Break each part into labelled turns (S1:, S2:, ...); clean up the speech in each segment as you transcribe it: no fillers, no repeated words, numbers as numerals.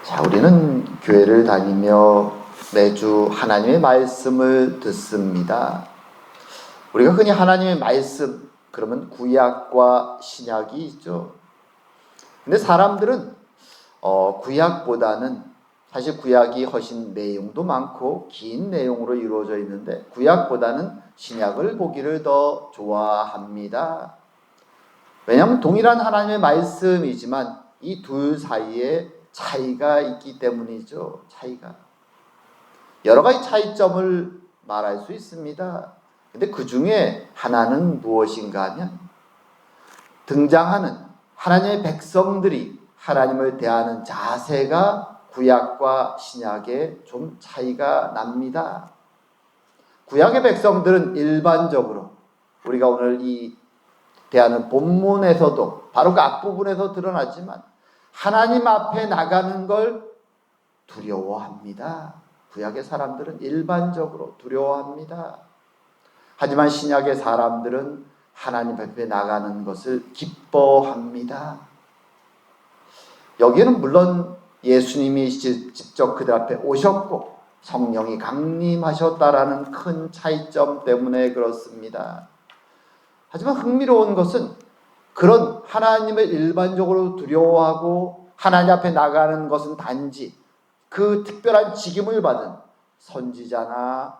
S1: 자, 우리는 교회를 다니며 매주 하나님의 말씀을 듣습니다. 우리가 흔히 하나님의 말씀, 그러면 구약과 신약이 있죠. 근데 사람들은 구약보다는 사실 구약이 훨씬 내용도 많고 긴 내용으로 이루어져 있는데 구약보다는 신약을 보기를 더 좋아합니다. 왜냐하면 동일한 하나님의 말씀이지만 이 둘 사이에 차이가 있기 때문이죠. 차이가. 여러 가지 차이점을 말할 수 있습니다. 근데 그 중에 하나는 무엇인가 하면 등장하는 하나님의 백성들이 하나님을 대하는 자세가 구약과 신약에 좀 차이가 납니다. 구약의 백성들은 일반적으로 우리가 오늘 이 대하는 본문에서도 바로 그 앞부분에서 드러나지만 하나님 앞에 나가는 걸 두려워합니다. 구약의 사람들은 일반적으로 두려워합니다. 하지만 신약의 사람들은 하나님 앞에 나가는 것을 기뻐합니다. 여기에는 물론 예수님이 직접 그들 앞에 오셨고 성령이 강림하셨다라는 큰 차이점 때문에 그렇습니다. 하지만 흥미로운 것은 그런 하나님을 일반적으로 두려워하고 하나님 앞에 나가는 것은 단지 그 특별한 직임을 받은 선지자나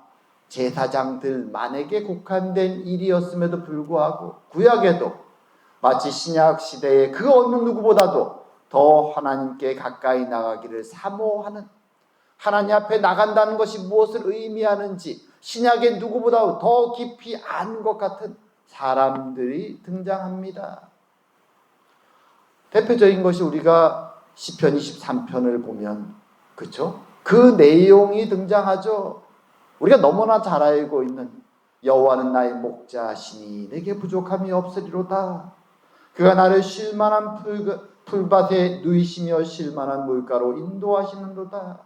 S1: 제사장들만에게 국한된 일이었음에도 불구하고 구약에도 마치 신약 시대의 그 어느 누구보다도 더 하나님께 가까이 나가기를 사모하는, 하나님 앞에 나간다는 것이 무엇을 의미하는지 신약의 누구보다 더 깊이 아는 것 같은 사람들이 등장합니다. 대표적인 것이 우리가 시편 23편을 보면 그렇죠? 그 내용이 등장하죠. 우리가 너무나 잘 알고 있는 여호와는 나의 목자시니 내게 부족함이 없으리로다. 그가 나를 쉴만한 풀밭에 누이시며 쉴만한 물가로 인도하시는도다.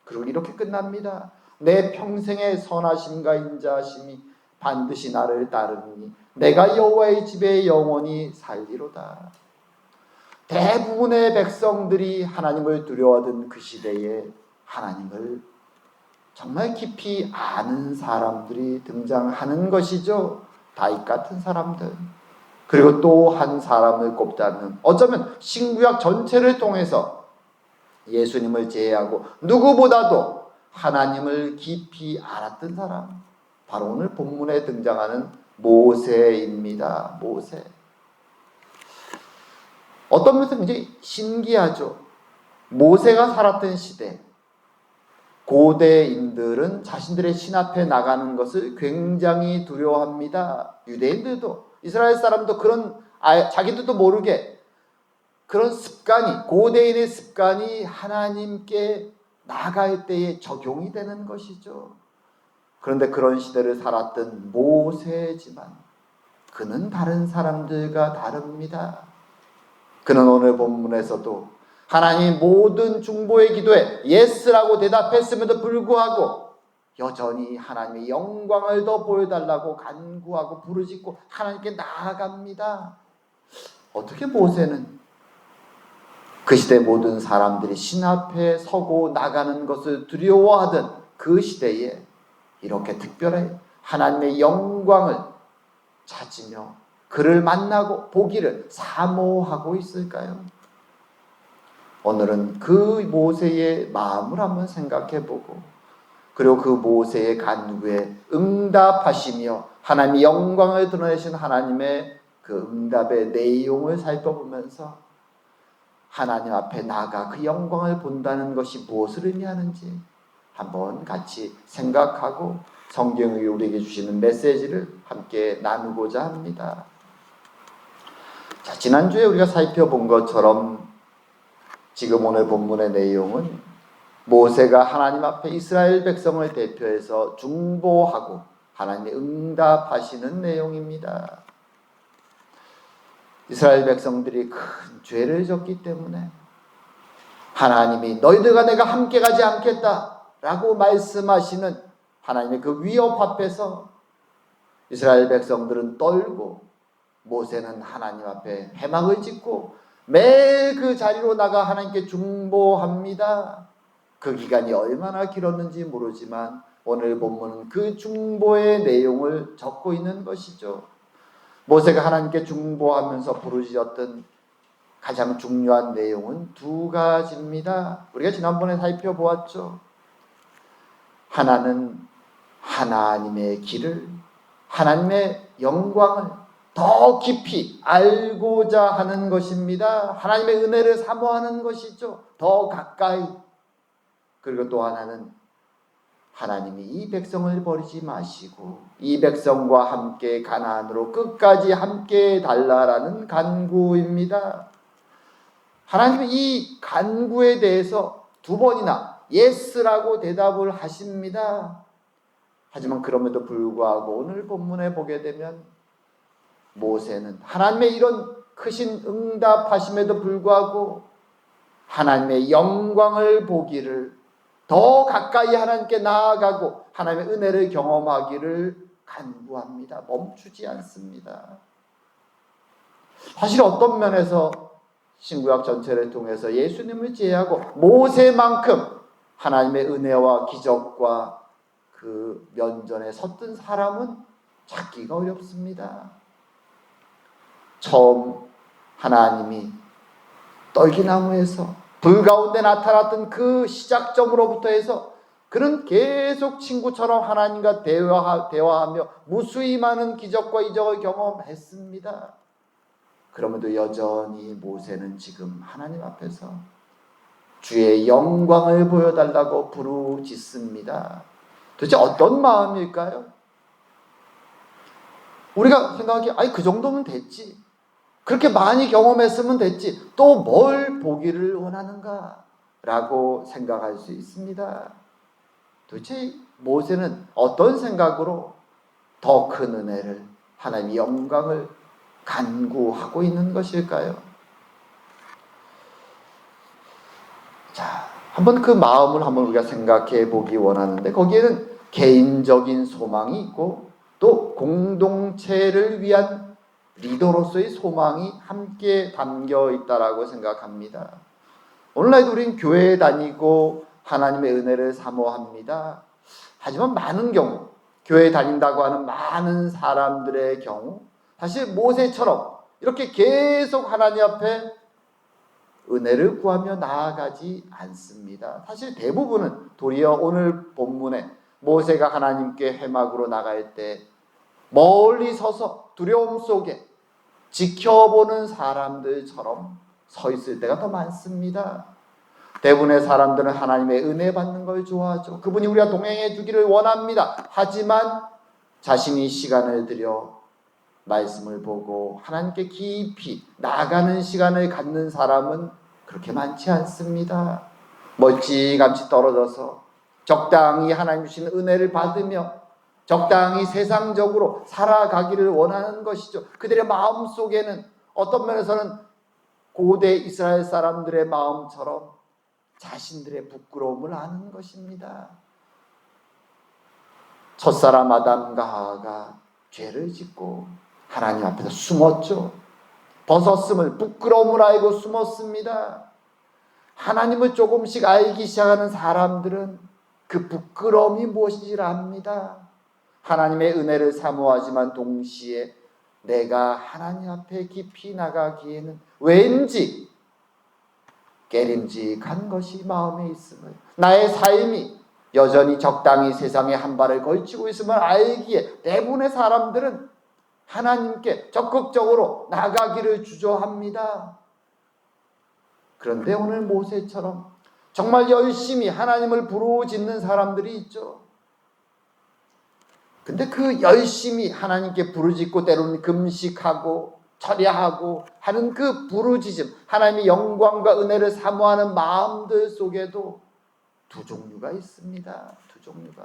S1: 그리고 이렇게 끝납니다. 내 평생의 선하심과 인자하심이 반드시 나를 따르니 내가 여호와의 집에 영원히 살리로다. 대부분의 백성들이 하나님을 두려워하던 그 시대에 하나님을 정말 깊이 아는 사람들이 등장하는 것이죠. 다윗 같은 사람들. 그리고 또 한 사람을 꼽자면 어쩌면 신구약 전체를 통해서 예수님을 제외하고 누구보다도 하나님을 깊이 알았던 사람, 바로 오늘 본문에 등장하는 모세입니다. 모세. 어떤 면에서 굉장히 신기하죠. 모세가 살았던 시대, 고대인들은 자신들의 신 앞에 나가는 것을 굉장히 두려워합니다. 유대인들도, 이스라엘 사람도 그런, 자기들도 모르게 그런 습관이, 고대인의 습관이 하나님께 나갈 때에 적용이 되는 것이죠. 그런데 그런 시대를 살았던 모세지만 그는 다른 사람들과 다릅니다. 그는 오늘 본문에서도 하나님 모든 중보의 기도에 예스라고 대답했음에도 불구하고 여전히 하나님의 영광을 더 보여달라고 간구하고 부르짖고 하나님께 나아갑니다. 어떻게 모세는 그 시대 모든 사람들이 신 앞에 서고 나가는 것을 두려워하던 그 시대에 이렇게 특별히 하나님의 영광을 찾으며 그를 만나고 보기를 사모하고 있을까요? 오늘은 그 모세의 마음을 한번 생각해보고 그리고 그 모세의 간구에 응답하시며 하나님의 영광을 드러내신 하나님의 그 응답의 내용을 살펴보면서 하나님 앞에 나가 그 영광을 본다는 것이 무엇을 의미하는지 한번 같이 생각하고 성경이 우리에게 주시는 메시지를 함께 나누고자 합니다. 자, 지난주에 우리가 살펴본 것처럼 지금 오늘 본문의 내용은 모세가 하나님 앞에 이스라엘 백성을 대표해서 중보하고 하나님의 응답하시는 내용입니다. 이스라엘 백성들이 큰 죄를 졌기 때문에 하나님이 너희들과 내가 함께 가지 않겠다 라고 말씀하시는 하나님의 그 위협 앞에서 이스라엘 백성들은 떨고 모세는 하나님 앞에 회막을 짓고 매일 그 자리로 나가 하나님께 중보합니다. 그 기간이 얼마나 길었는지 모르지만 오늘 본문은 그 중보의 내용을 적고 있는 것이죠. 모세가 하나님께 중보하면서 부르짖었던 가장 중요한 내용은 두 가지입니다. 우리가 지난번에 살펴보았죠. 하나는 하나님의 길을, 하나님의 영광을 더 깊이 알고자 하는 것입니다. 하나님의 은혜를 사모하는 것이죠. 더 가까이. 그리고 또 하나는 하나님이 이 백성을 버리지 마시고 이 백성과 함께 가나안으로 끝까지 함께 달라라는 간구입니다. 하나님은 이 간구에 대해서 두 번이나 예스라고 대답을 하십니다. 하지만 그럼에도 불구하고 오늘 본문에 보게 되면 모세는 하나님의 이런 크신 응답하심에도 불구하고 하나님의 영광을 보기를, 더 가까이 하나님께 나아가고 하나님의 은혜를 경험하기를 간구합니다. 멈추지 않습니다. 사실 어떤 면에서 신구약 전체를 통해서 예수님을 제외하고 모세만큼 하나님의 은혜와 기적과 그 면전에 섰던 사람은 찾기가 어렵습니다. 처음 하나님이 떨기나무에서 불 가운데 나타났던 그 시작점으로부터 해서 그는 계속 친구처럼 하나님과 대화하며 무수히 많은 기적과 이적을 경험했습니다. 그럼에도 여전히 모세는 지금 하나님 앞에서 주의 영광을 보여달라고 부르짖습니다. 도대체 어떤 마음일까요? 우리가 생각하기에 그 정도면 됐지. 그렇게 많이 경험했으면 됐지. 또 뭘 보기를 원하는가? 라고 생각할 수 있습니다. 도대체 모세는 어떤 생각으로 더 큰 은혜를, 하나님의 영광을 간구하고 있는 것일까요? 자, 한번 그 마음을 우리가 생각해 보기 원하는데 거기에는 개인적인 소망이 있고 또 공동체를 위한 리더로서의 소망이 함께 담겨 있다라고 생각합니다. 오늘날도 우리는 교회에 다니고 하나님의 은혜를 사모합니다. 하지만 많은 경우 교회에 다닌다고 하는 많은 사람들의 경우 사실 모세처럼 이렇게 계속 하나님 앞에 은혜를 구하며 나아가지 않습니다. 사실 대부분은 도리어 오늘 본문에 모세가 하나님께 회막으로 나갈 때 멀리 서서 두려움 속에 지켜보는 사람들처럼 서 있을 때가 더 많습니다. 대부분의 사람들은 하나님의 은혜 받는 걸 좋아하죠. 그분이 우리가 동행해 주기를 원합니다. 하지만 자신이 시간을 들여 말씀을 보고 하나님께 깊이 나아가는 시간을 갖는 사람은 그렇게 많지 않습니다. 멀찌감치 떨어져서 적당히 하나님 주신 은혜를 받으며 적당히 세상적으로 살아가기를 원하는 것이죠. 그들의 마음속에는 어떤 면에서는 고대 이스라엘 사람들의 마음처럼 자신들의 부끄러움을 아는 것입니다. 첫사람 아담과 하와가 죄를 짓고 하나님 앞에서 숨었죠. 벗었음을, 부끄러움을 알고 숨었습니다. 하나님을 조금씩 알기 시작하는 사람들은 그 부끄러움이 무엇인지를 압니다. 하나님의 은혜를 사모하지만 동시에 내가 하나님 앞에 깊이 나가기에는 왠지 깨림직한 것이 마음에 있음을, 나의 삶이 여전히 적당히 세상에 한 발을 걸치고 있음을 알기에 대부분의 사람들은 하나님께 적극적으로 나가기를 주저합니다. 그런데 오늘 모세처럼 정말 열심히 하나님을 부르짖는 사람들이 있죠. 근데 그 열심히 하나님께 부르짖고 때로는 금식하고 철야하고 하는 그 부르짖음, 하나님의 영광과 은혜를 사모하는 마음들 속에도 두 종류가 있습니다. 두 종류가.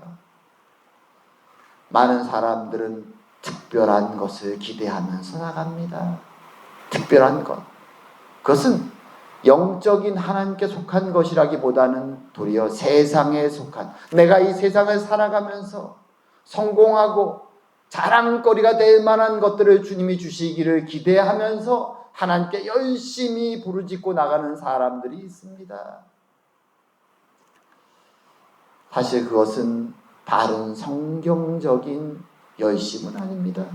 S1: 많은 사람들은 특별한 것을 기대하면서 나갑니다. 특별한 것. 그것은 영적인 하나님께 속한 것이라기보다는 도리어 세상에 속한, 내가 이 세상을 살아가면서 성공하고 자랑거리가 될 만한 것들을 주님이 주시기를 기대하면서 하나님께 열심히 부르짖고 나가는 사람들이 있습니다. 사실 그것은 바른 성경적인 열심은 아닙니다.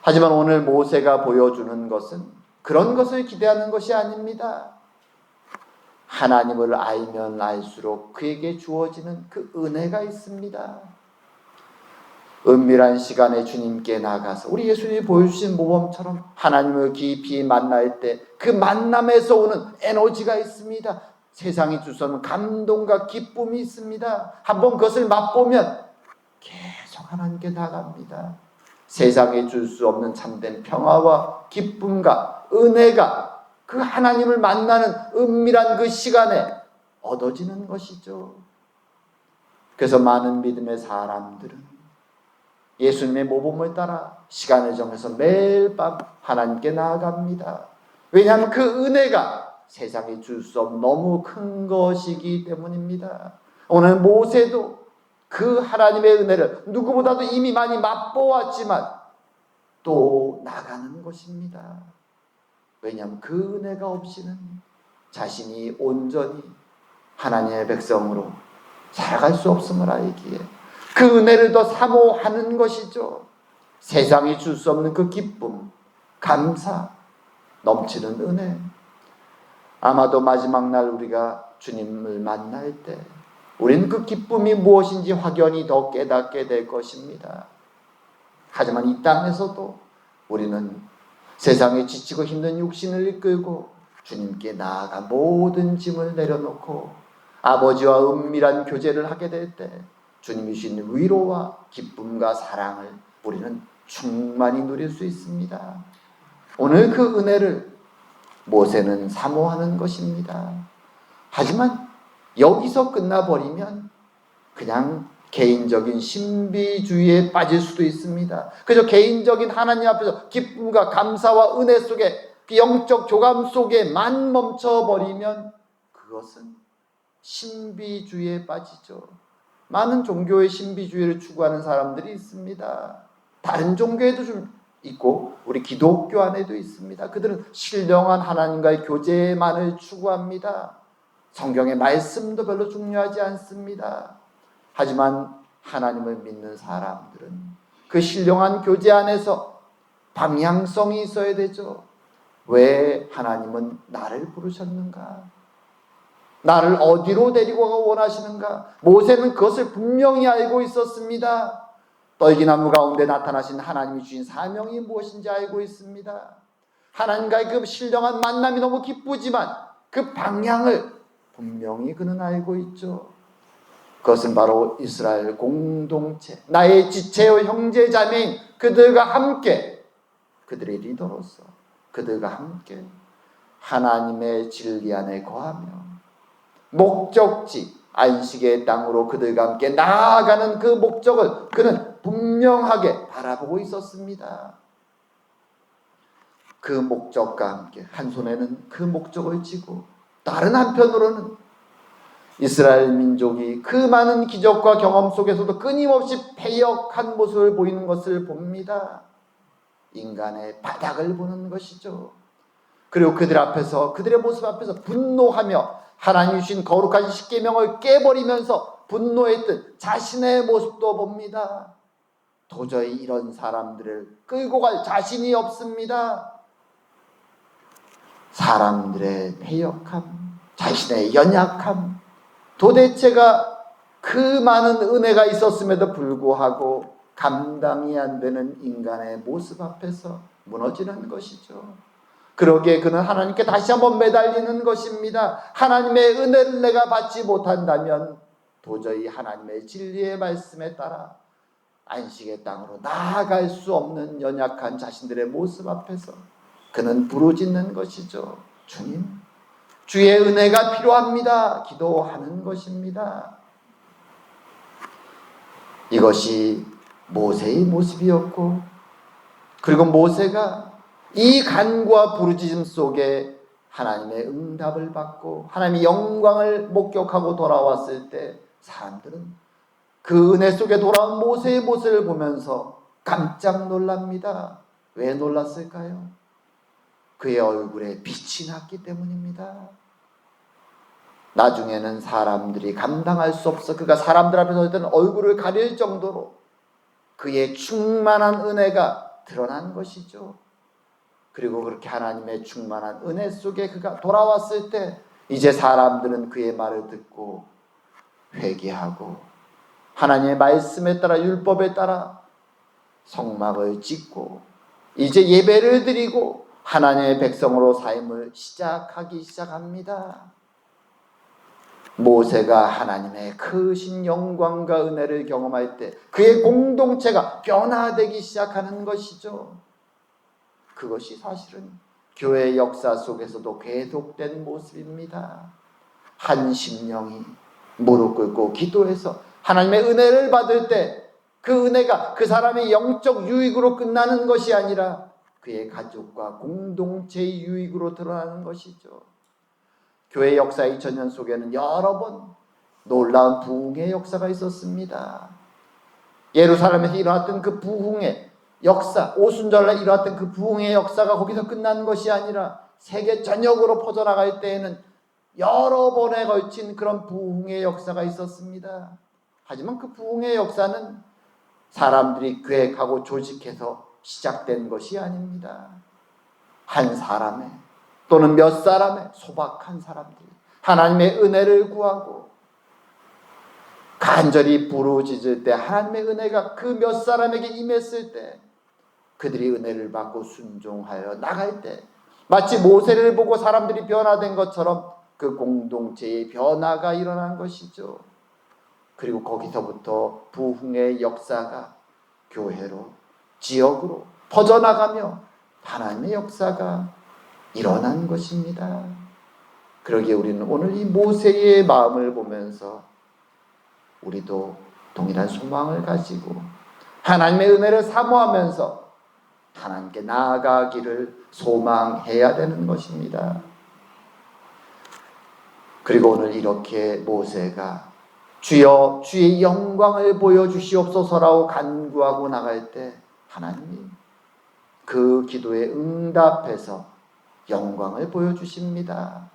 S1: 하지만 오늘 모세가 보여주는 것은 그런 것을 기대하는 것이 아닙니다. 하나님을 알면 알수록 그에게 주어지는 그 은혜가 있습니다. 은밀한 시간에 주님께 나가서 우리 예수님이 보여주신 모범처럼 하나님을 깊이 만날 때 그 만남에서 오는 에너지가 있습니다. 세상이 줄 수 없는 감동과 기쁨이 있습니다. 한번 그것을 맛보면 계속 하나님께 나갑니다. 세상에 줄 수 없는 참된 평화와 기쁨과 은혜가 그 하나님을 만나는 은밀한 그 시간에 얻어지는 것이죠. 그래서 많은 믿음의 사람들은 예수님의 모범을 따라 시간을 정해서 매일 밤 하나님께 나아갑니다. 왜냐하면 그 은혜가 세상에 줄 수 없는 너무 큰 것이기 때문입니다. 오늘 모세도 그 하나님의 은혜를 누구보다도 이미 많이 맛보았지만 또 나가는 것입니다. 왜냐하면 그 은혜가 없이는 자신이 온전히 하나님의 백성으로 살아갈 수 없음을 알기에 그 은혜를 더 사모하는 것이죠. 세상이 줄 수 없는 그 기쁨, 감사, 넘치는 은혜. 아마도 마지막 날 우리가 주님을 만날 때 우리는 그 기쁨이 무엇인지 확연히 더 깨닫게 될 것입니다. 하지만 이 땅에서도 우리는 세상에 지치고 힘든 육신을 이끌고 주님께 나아가 모든 짐을 내려놓고 아버지와 은밀한 교제를 하게 될 때 주님이 주시는 위로와 기쁨과 사랑을 우리는 충만히 누릴 수 있습니다. 오늘 그 은혜를 모세는 사모하는 것입니다. 하지만 여기서 끝나버리면 그냥 개인적인 신비주의에 빠질 수도 있습니다. 그래서 개인적인 하나님 앞에서 기쁨과 감사와 은혜 속에 그 영적 교감 속에만 멈춰버리면 그것은 신비주의에 빠지죠. 많은 종교의 신비주의를 추구하는 사람들이 있습니다. 다른 종교에도 좀 있고 우리 기독교 안에도 있습니다. 그들은 신령한 하나님과의 교제만을 추구합니다. 성경의 말씀도 별로 중요하지 않습니다. 하지만 하나님을 믿는 사람들은 그 신령한 교제 안에서 방향성이 있어야 되죠. 왜 하나님은 나를 부르셨는가? 나를 어디로 데리고 가고 원하시는가? 모세는 그것을 분명히 알고 있었습니다. 떨기나무 가운데 나타나신 하나님이 주신 사명이 무엇인지 알고 있습니다. 하나님과의 그 신령한 만남이 너무 기쁘지만 그 방향을 분명히 그는 알고 있죠. 그것은 바로 이스라엘 공동체, 나의 지체요 형제 자매인 그들과 함께, 그들의 리더로서 그들과 함께 하나님의 진리 안에 거하며 목적지 안식의 땅으로 그들과 함께 나아가는 그 목적을 그는 분명하게 바라보고 있었습니다. 그 목적과 함께 한 손에는 그 목적을 쥐고 다른 한편으로는 이스라엘 민족이 그 많은 기적과 경험 속에서도 끊임없이 패역한 모습을 보이는 것을 봅니다. 인간의 바닥을 보는 것이죠. 그리고 그들 앞에서, 그들의 모습 앞에서 분노하며 하나님이 주신 거룩한 십계명을 깨버리면서 분노했던 자신의 모습도 봅니다. 도저히 이런 사람들을 끌고 갈 자신이 없습니다. 사람들의 패역함, 자신의 연약함, 도대체가 그 많은 은혜가 있었음에도 불구하고 감당이 안 되는 인간의 모습 앞에서 무너지는 것이죠. 그러기에 그는 하나님께 다시 한번 매달리는 것입니다. 하나님의 은혜를 내가 받지 못한다면 도저히 하나님의 진리의 말씀에 따라 안식의 땅으로 나아갈 수 없는 연약한 자신들의 모습 앞에서 그는 부르짖는 것이죠. 주님, 주의 은혜가 필요합니다. 기도하는 것입니다. 이것이 모세의 모습이었고, 그리고 모세가 이 간구와 부르짖음 속에 하나님의 응답을 받고 하나님의 영광을 목격하고 돌아왔을 때 사람들은 그 은혜 속에 돌아온 모세의 모습을 보면서 깜짝 놀랍니다. 왜 놀랐을까요? 그의 얼굴에 빛이 났기 때문입니다. 나중에는 사람들이 감당할 수 없어 그가 사람들 앞에 설 때는 얼굴을 가릴 정도로 그의 충만한 은혜가 드러난 것이죠. 그리고 그렇게 하나님의 충만한 은혜 속에 그가 돌아왔을 때 이제 사람들은 그의 말을 듣고 회개하고 하나님의 말씀에 따라 율법에 따라 성막을 짓고 이제 예배를 드리고 하나님의 백성으로 삶을 시작합니다. 모세가 하나님의 크신 영광과 은혜를 경험할 때 그의 공동체가 변화되기 시작하는 것이죠. 그것이 사실은 교회 역사 속에서도 계속된 모습입니다. 한 심령이 무릎 꿇고 기도해서 하나님의 은혜를 받을 때 그 은혜가 그 사람의 영적 유익으로 끝나는 것이 아니라 그의 가족과 공동체의 유익으로 드러나는 것이죠. 교회 역사 2000년 속에는 여러 번 놀라운 부흥의 역사가 있었습니다. 예루살렘에서 일어났던 그 부흥의 역사, 오순절날 일어났던 그 부흥의 역사가 거기서 끝난 것이 아니라 세계 전역으로 퍼져나갈 때에는 여러 번에 걸친 그런 부흥의 역사가 있었습니다. 하지만 그 부흥의 역사는 사람들이 계획하고 조직해서 시작된 것이 아닙니다. 한 사람의 또는 몇 사람의 소박한 사람들이 하나님의 은혜를 구하고 간절히 부르짖을 때 하나님의 은혜가 그 몇 사람에게 임했을 때 그들이 은혜를 받고 순종하여 나갈 때 마치 모세를 보고 사람들이 변화된 것처럼 그 공동체의 변화가 일어난 것이죠. 그리고 거기서부터 부흥의 역사가 교회로 지역으로 퍼져나가며 하나님의 역사가 일어난 것입니다. 그러기에 우리는 오늘 이 모세의 마음을 보면서 우리도 동일한 소망을 가지고 하나님의 은혜를 사모하면서 하나님께 나아가기를 소망해야 되는 것입니다. 그리고 오늘 이렇게 모세가 주여 주의 영광을 보여주시옵소서라고 간구하고 나갈 때 하나님이 그 기도에 응답해서 영광을 보여주십니다.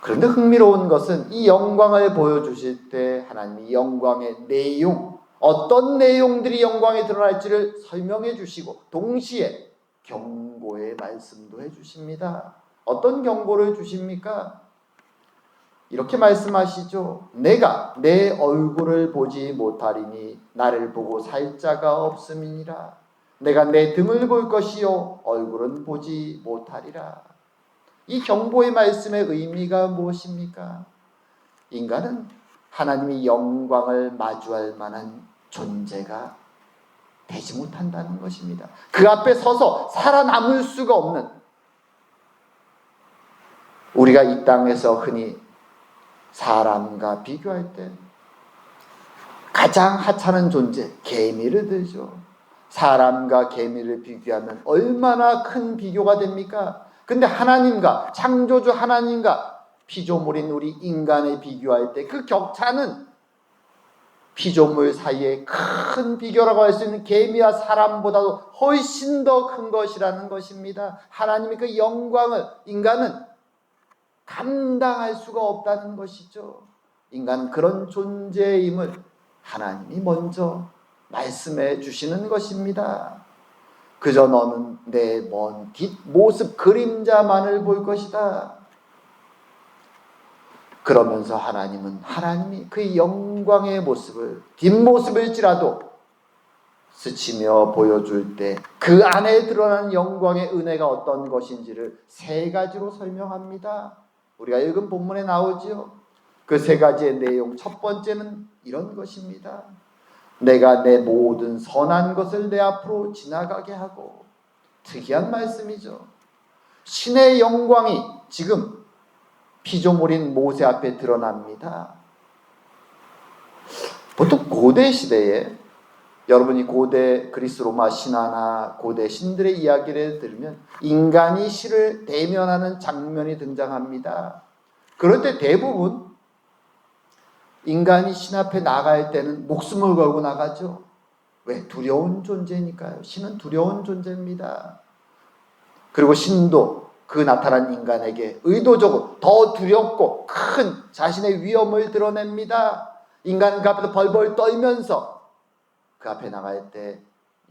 S1: 그런데 흥미로운 것은 이 영광을 보여주실 때 하나님이 영광의 내용, 어떤 내용들이 영광에 드러날지를 설명해 주시고 동시에 경고의 말씀도 해주십니다. 어떤 경고를 주십니까? 이렇게 말씀하시죠. 내가 내 얼굴을 보지 못하리니 나를 보고 살 자가 없음이니라. 내가 내 등을 볼 것이요 얼굴은 보지 못하리라. 이 경고의 말씀의 의미가 무엇입니까? 인간은 하나님의 영광을 마주할 만한 존재가 되지 못한다는 것입니다. 그 앞에 서서 살아남을 수가 없는, 우리가 이 땅에서 흔히 사람과 비교할 때 가장 하찮은 존재 개미를 들죠. 사람과 개미를 비교하면 얼마나 큰 비교가 됩니까? 근데 하나님과, 창조주 하나님과 피조물인 우리 인간을 비교할 때 그 격차는 피조물 사이에 큰 비교라고 할 수 있는 개미와 사람보다도 훨씬 더 큰 것이라는 것입니다. 하나님의 그 영광을 인간은 감당할 수가 없다는 것이죠. 인간은 그런 존재임을 하나님이 먼저 말씀해 주시는 것입니다. 그저 너는 내 먼 뒷모습 그림자만을 볼 것이다. 그러면서 하나님이 그 영광의 모습을, 뒷모습일지라도 스치며 보여줄 때 그 안에 드러나는 영광의 은혜가 어떤 것인지를 세 가지로 설명합니다. 우리가 읽은 본문에 나오지요. 그 세 가지의 내용, 첫 번째는 이런 것입니다. 내가 내 모든 선한 것을 내 앞으로 지나가게 하고, 특이한 말씀이죠. 신의 영광이 지금 피조물인 모세 앞에 드러납니다. 보통 고대 시대에 여러분이 고대 그리스 로마 신화나 고대 신들의 이야기를 들으면 인간이 신을 대면하는 장면이 등장합니다. 그럴 때 대부분 인간이 신 앞에 나갈 때는 목숨을 걸고 나가죠. 왜? 두려운 존재니까요. 신은 두려운 존재입니다. 그리고 신도 그 나타난 인간에게 의도적으로 더 두렵고 큰 자신의 위험을 드러냅니다. 인간은 그 앞에서 벌벌 떨면서 그 앞에 나갈 때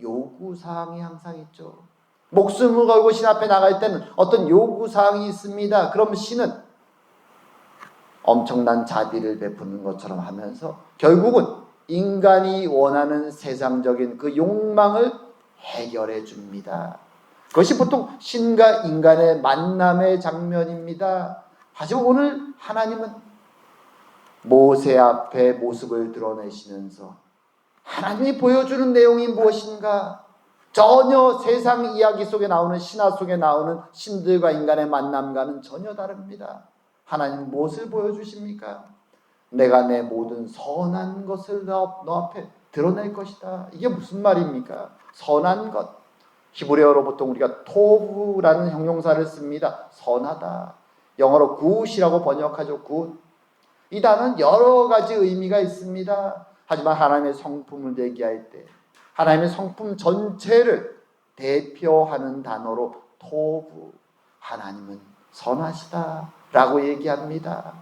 S1: 요구사항이 항상 있죠. 목숨을 걸고 신 앞에 나갈 때는 어떤 요구사항이 있습니다. 그럼 신은 엄청난 자비를 베푸는 것처럼 하면서 결국은 인간이 원하는 세상적인 그 욕망을 해결해 줍니다. 그것이 보통 신과 인간의 만남의 장면입니다. 하지만 오늘 하나님은 모세 앞에 모습을 드러내시면서 하나님이 보여주는 내용이 무엇인가? 전혀 세상 이야기 속에 나오는 신화 속에 나오는 신들과 인간의 만남과는 전혀 다릅니다. 하나님 무엇을 보여주십니까? 내가 내 모든 선한 것을 너 앞에 드러낼 것이다. 이게 무슨 말입니까? 선한 것. 히브리어로 보통 우리가 토브라는 형용사를 씁니다. 선하다. 영어로 굿이라고 번역하죠. 굿. 이 단어는 여러 가지 의미가 있습니다. 하지만 하나님의 성품을 얘기할 때 하나님의 성품 전체를 대표하는 단어로 토브, 하나님은 선하시다 라고 얘기합니다.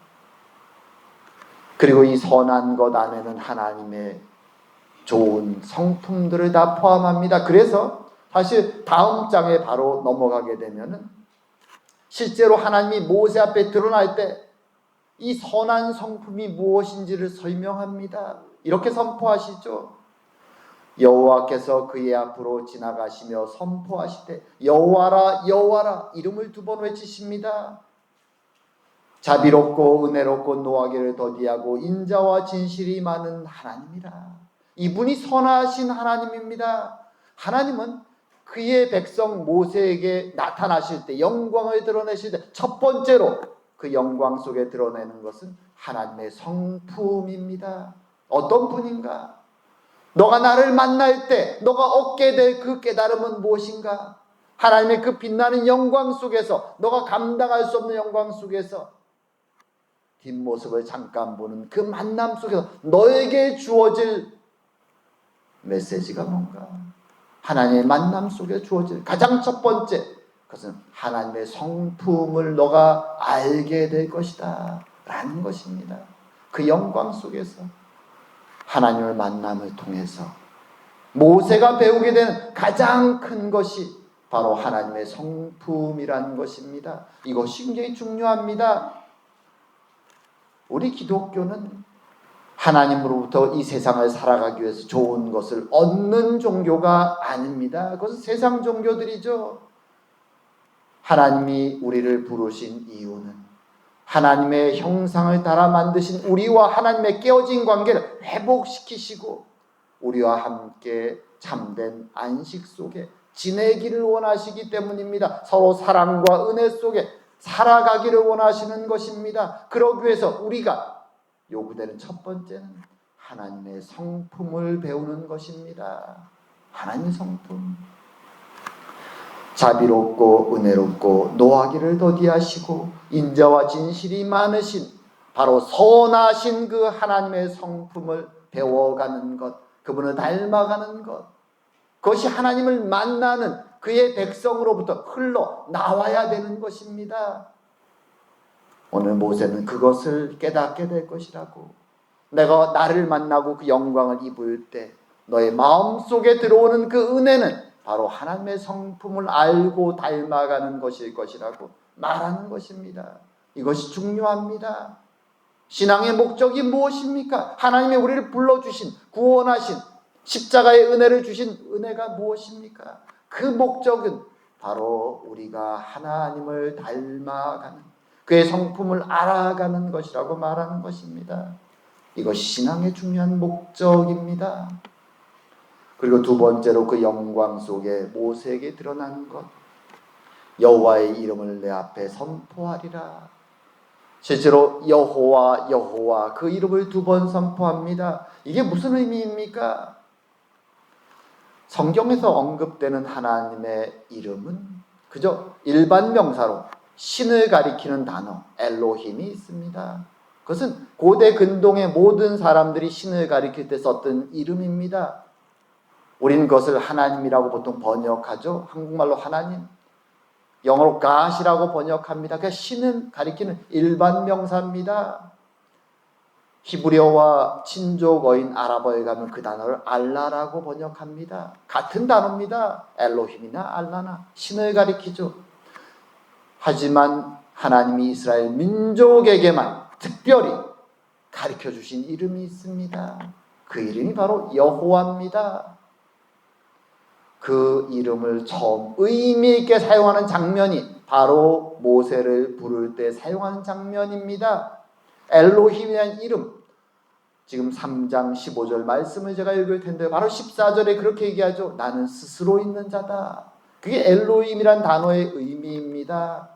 S1: 그리고 이 선한 것 안에는 하나님의 좋은 성품들을 다 포함합니다. 그래서 사실 다음 장에 바로 넘어가게 되면은 실제로 하나님이 모세 앞에 드러날 때 이 선한 성품이 무엇인지를 설명합니다. 이렇게 선포하시죠. 여호와께서 그의 앞으로 지나가시며 선포하시되 여호와라 여호와라 이름을 2번 외치십니다. 자비롭고 은혜롭고 노하기를 더디하고 인자와 진실이 많은 하나님이라. 이분이 선하신 하나님입니다. 하나님은 그의 백성 모세에게 나타나실 때 영광을 드러내실 때 첫 번째로 그 영광 속에 드러내는 것은 하나님의 성품입니다. 어떤 분인가? 너가 나를 만날 때 너가 얻게 될 그 깨달음은 무엇인가? 하나님의 그 빛나는 영광 속에서 너가 감당할 수 없는 영광 속에서 뒷모습을 잠깐 보는 그 만남 속에서 너에게 주어질 메시지가 뭔가? 하나님의 만남 속에 주어질 가장 첫 번째 그것은 하나님의 성품을 너가 알게 될 것이다 라는 것입니다. 그 영광 속에서 하나님을 만남을 통해서 모세가 배우게 되는 가장 큰 것이 바로 하나님의 성품이라는 것입니다. 이것이 굉장히 중요합니다. 우리 기독교는 하나님으로부터 이 세상을 살아가기 위해서 좋은 것을 얻는 종교가 아닙니다. 그것은 세상 종교들이죠. 하나님이 우리를 부르신 이유는 하나님의 형상을 따라 만드신 우리와 하나님의 깨어진 관계를 회복시키시고 우리와 함께 참된 안식 속에 지내기를 원하시기 때문입니다. 서로 사랑과 은혜 속에 살아가기를 원하시는 것입니다. 그러기 위해서 우리가 요구되는 첫 번째는 하나님의 성품을 배우는 것입니다. 하나님의 성품. 자비롭고 은혜롭고 노하기를 더디하시고 인자와 진실이 많으신 바로 선하신 그 하나님의 성품을 배워가는 것, 그분을 닮아가는 것, 그것이 하나님을 만나는 그의 백성으로부터 흘러나와야 되는 것입니다. 오늘 모세는 그것을 깨닫게 될 것이라고. 내가 나를 만나고 그 영광을 입을 때 너의 마음속에 들어오는 그 은혜는 바로 하나님의 성품을 알고 닮아가는 것일 것이라고 말하는 것입니다. 이것이 중요합니다. 신앙의 목적이 무엇입니까? 하나님이 우리를 불러주신, 구원하신, 십자가의 은혜를 주신 은혜가 무엇입니까? 그 목적은 바로 우리가 하나님을 닮아가는, 그의 성품을 알아가는 것이라고 말하는 것입니다. 이것이 신앙의 중요한 목적입니다. 그리고 두 번째로 그 영광 속에 모세에게 드러난 것, 여호와의 이름을 내 앞에 선포하리라. 실제로 여호와 여호와 그 이름을 2번 선포합니다. 이게 무슨 의미입니까? 성경에서 언급되는 하나님의 이름은 그저 일반 명사로 신을 가리키는 단어 엘로힘이 있습니다. 그것은 고대 근동의 모든 사람들이 신을 가리킬 때 썼던 이름입니다. 우리는 그것을 하나님이라고 보통 번역하죠. 한국말로 하나님. 영어로 God이라고 번역합니다. 그 신은 가리키는 일반 명사입니다. 히브리어와 친족어인 아랍어에 가면 그 단어를 알라라고 번역합니다. 같은 단어입니다. 엘로힘이나 알라나 신을 가리키죠. 하지만 하나님이 이스라엘 민족에게만 특별히 가르쳐 주신 이름이 있습니다. 그 이름이 바로 여호와입니다. 그 이름을 처음 의미 있게 사용하는 장면이 바로 모세를 부를 때 사용하는 장면입니다. 엘로힘이라는 이름, 지금 3장 15절 말씀을 제가 읽을 텐데 바로 14절에 그렇게 얘기하죠. 나는 스스로 있는 자다. 그게 엘로힘이란 단어의 의미입니다.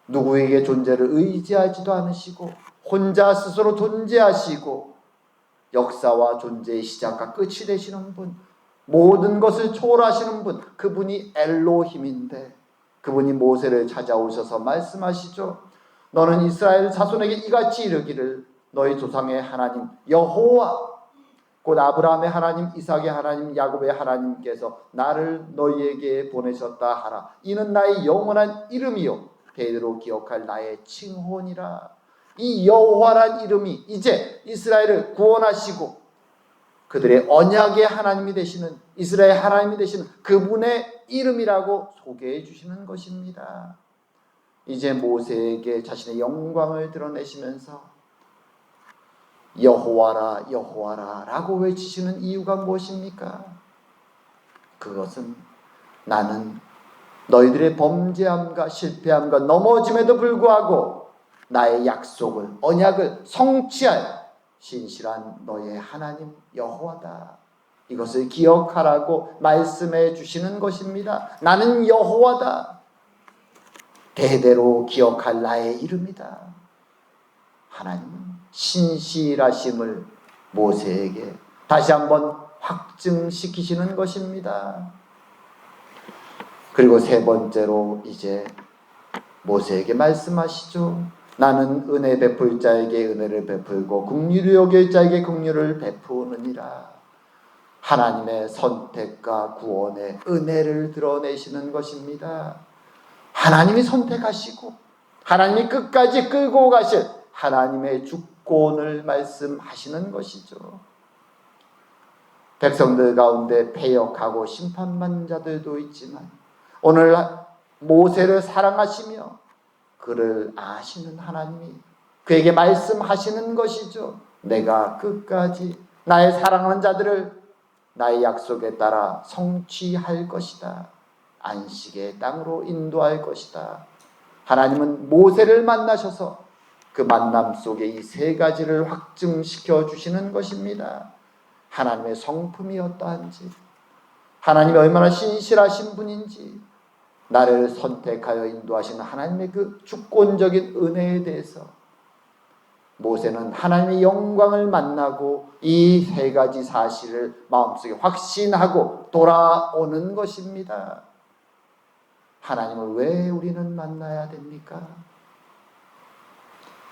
S1: 누구에게 존재를 의지하지도 않으시고 혼자 스스로 존재하시고 역사와 존재의 시작과 끝이 되시는 분, 모든 것을 초월하시는 분, 그분이 엘로힘인데 그분이 모세를 찾아오셔서 말씀하시죠. 너는 이스라엘 자손에게 이같이 이르기를 너희 조상의 하나님 여호와 곧 아브라함의 하나님, 이삭의 하나님, 야곱의 하나님께서 나를 너희에게 보내셨다 하라. 이는 나의 영원한 이름이요 대대로 기억할 나의 칭호니라. 이 여호와란 이름이 이제 이스라엘을 구원하시고 그들의 언약의 하나님이 되시는, 이스라엘 하나님이 되시는 그분의 이름이라고 소개해 주시는 것입니다. 이제 모세에게 자신의 영광을 드러내시면서 여호와라 여호와라 라고 외치시는 이유가 무엇입니까? 그것은 나는 너희들의 범죄함과 실패함과 넘어짐에도 불구하고 나의 약속을, 언약을 성취할 신실한 너의 하나님 여호와다. 이것을 기억하라고 말씀해 주시는 것입니다. 나는 여호와다. 대대로 기억할 나의 이름이다. 하나님은 신실하심을 모세에게 다시 한번 확증시키시는 것입니다. 그리고 세 번째로 이제 모세에게 말씀하시죠. 나는 은혜 베풀 자에게 은혜를 베풀고 긍휼히 여길 자에게 긍휼을 베푸느니라. 하나님의 선택과 구원의 은혜를 드러내시는 것입니다. 하나님이 선택하시고 하나님이 끝까지 끌고 가실 하나님의 주권을 말씀하시는 것이죠. 백성들 가운데 패역하고 심판받는 자들도 있지만 오늘 모세를 사랑하시며 그를 아시는 하나님이 그에게 말씀하시는 것이죠. 내가 끝까지 나의 사랑하는 자들을 나의 약속에 따라 성취할 것이다. 안식의 땅으로 인도할 것이다. 하나님은 모세를 만나셔서 그 만남 속에 이 세 가지를 확증시켜 주시는 것입니다. 하나님의 성품이 어떠한지, 하나님이 얼마나 신실하신 분인지, 나를 선택하여 인도하시는 하나님의 그 주권적인 은혜에 대해서 모세는 하나님의 영광을 만나고 이 세 가지 사실을 마음속에 확신하고 돌아오는 것입니다. 하나님을 왜 우리는 만나야 됩니까?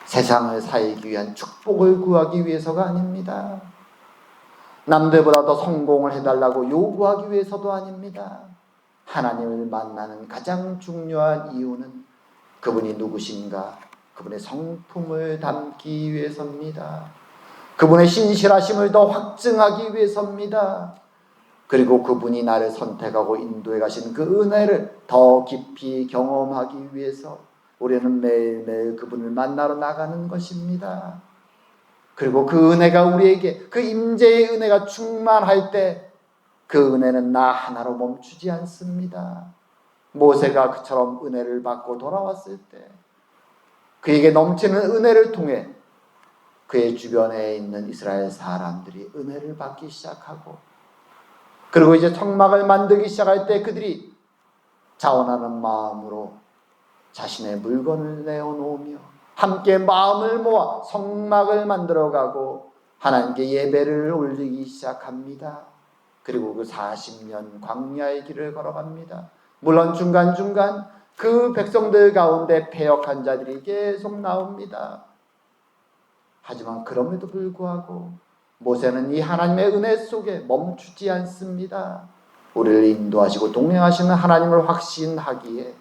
S1: 세상을 살기 위한 축복을 구하기 위해서가 아닙니다. 남들보다 더 성공을 해달라고 요구하기 위해서도 아닙니다. 하나님을 만나는 가장 중요한 이유는 그분이 누구신가, 그분의 성품을 담기 위해서입니다. 그분의 신실하심을 더 확증하기 위해서입니다. 그리고 그분이 나를 선택하고 인도해 가신 그 은혜를 더 깊이 경험하기 위해서 우리는 매일매일 그분을 만나러 나가는 것입니다. 그리고 그 은혜가 우리에게, 그 임재의 은혜가 충만할 때 그 은혜는 나 하나로 멈추지 않습니다. 모세가 그처럼 은혜를 받고 돌아왔을 때 그에게 넘치는 은혜를 통해 그의 주변에 있는 이스라엘 사람들이 은혜를 받기 시작하고, 그리고 이제 성막을 만들기 시작할 때 그들이 자원하는 마음으로 자신의 물건을 내어놓으며 함께 마음을 모아 성막을 만들어가고 하나님께 예배를 올리기 시작합니다. 그리고 그 40년 광야의 길을 걸어갑니다. 물론 중간중간 그 백성들 가운데 패역한 자들이 계속 나옵니다. 하지만 그럼에도 불구하고 모세는 이 하나님의 은혜 속에 멈추지 않습니다. 우리를 인도하시고 동행하시는 하나님을 확신하기에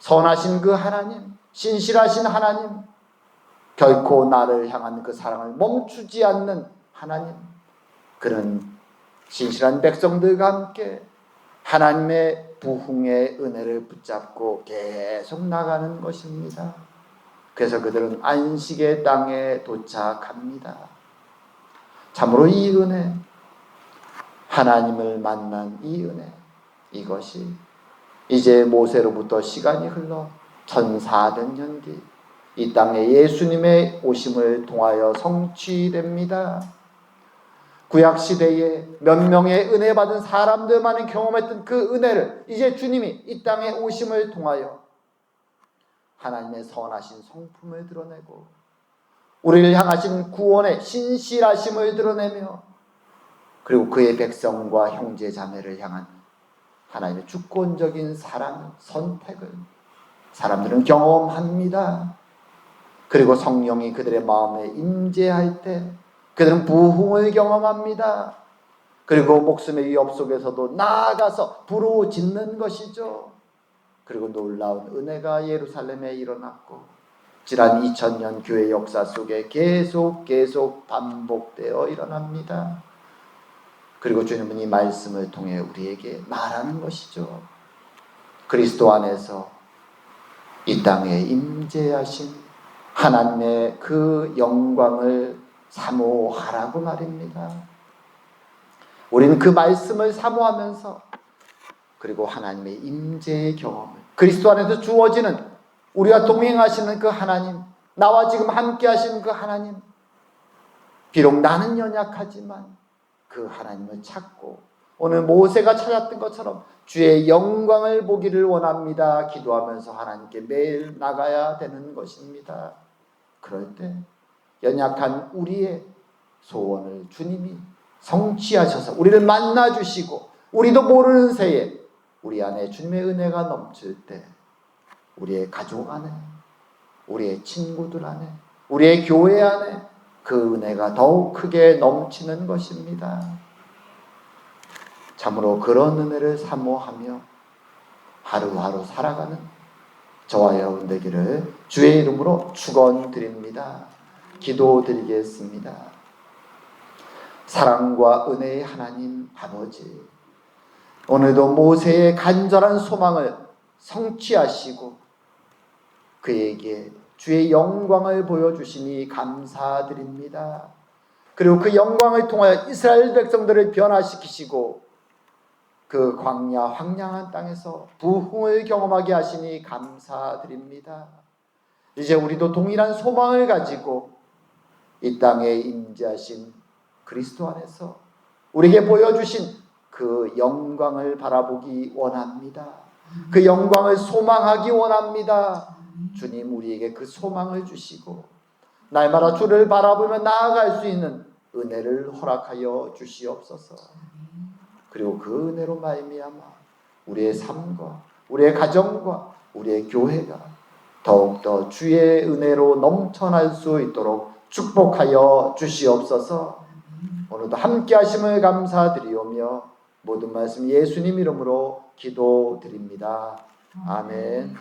S1: 선하신 그 하나님, 신실하신 하나님, 결코 나를 향한 그 사랑을 멈추지 않는 하나님, 그런 신실한 백성들과 함께 하나님의 부흥의 은혜를 붙잡고 계속 나가는 것입니다. 그래서 그들은 안식의 땅에 도착합니다. 참으로 이 은혜, 하나님을 만난 이 은혜, 이것이 이제 모세로부터 시간이 흘러 1400년 뒤 이 땅에 예수님의 오심을 통하여 성취됩니다. 구약시대에 몇 명의 은혜 받은 사람들만이 경험했던 그 은혜를 이제 주님이 이 땅에 오심을 통하여 하나님의 선하신 성품을 드러내고 우리를 향하신 구원의 신실하심을 드러내며 그리고 그의 백성과 형제 자매를 향한 하나님의 주권적인 사랑, 선택을 사람들은 경험합니다. 그리고 성령이 그들의 마음에 임재할 때 그들은 부흥을 경험합니다. 그리고 목숨의 위협 속에서도 나아가서 부르짖는 것이죠. 그리고 놀라운 은혜가 예루살렘에 일어났고 지난 2000년 교회 역사 속에 계속 반복되어 일어납니다. 그리고 주님은 이 말씀을 통해 우리에게 말하는 것이죠. 그리스도 안에서 이 땅에 임재하신 하나님의 그 영광을 사모하라고 말입니다. 우리는 그 말씀을 사모하면서 그리고 하나님의 임재의 경험을 그리스도 안에서 주어지는 우리와 동행하시는 그 하나님, 나와 지금 함께 하시는 그 하나님, 비록 나는 연약하지만 그 하나님을 찾고 오늘 모세가 찾았던 것처럼 주의 영광을 보기를 원합니다. 기도하면서 하나님께 매일 나가야 되는 것입니다. 그럴 때 연약한 우리의 소원을 주님이 성취하셔서 우리를 만나주시고 우리도 모르는 새에 우리 안에 주님의 은혜가 넘칠 때 우리의 가족 안에, 우리의 친구들 안에, 우리의 교회 안에 그 은혜가 더욱 크게 넘치는 것입니다. 참으로 그런 은혜를 사모하며 하루하루 살아가는 저와 여러분 되기를 주의 이름으로 축원드립니다. 기도드리겠습니다. 사랑과 은혜의 하나님 아버지, 오늘도 모세의 간절한 소망을 성취하시고 그에게 주의 영광을 보여주시니 감사드립니다. 그리고 그 영광을 통하여 이스라엘 백성들을 변화시키시고 그 광야 황량한 땅에서 부흥을 경험하게 하시니 감사드립니다. 이제 우리도 동일한 소망을 가지고 이 땅에 임재하신 그리스도 안에서 우리에게 보여주신 그 영광을 바라보기 원합니다. 그 영광을 소망하기 원합니다. 주님, 우리에게 그 소망을 주시고 날마다 주를 바라보며 나아갈 수 있는 은혜를 허락하여 주시옵소서. 그리고 그 은혜로 말미암아 우리의 삶과 우리의 가정과 우리의 교회가 더욱더 주의 은혜로 넘쳐날 수 있도록 축복하여 주시옵소서. 오늘도 함께 하심을 감사드리오며 모든 말씀 예수님 이름으로 기도드립니다. 아멘.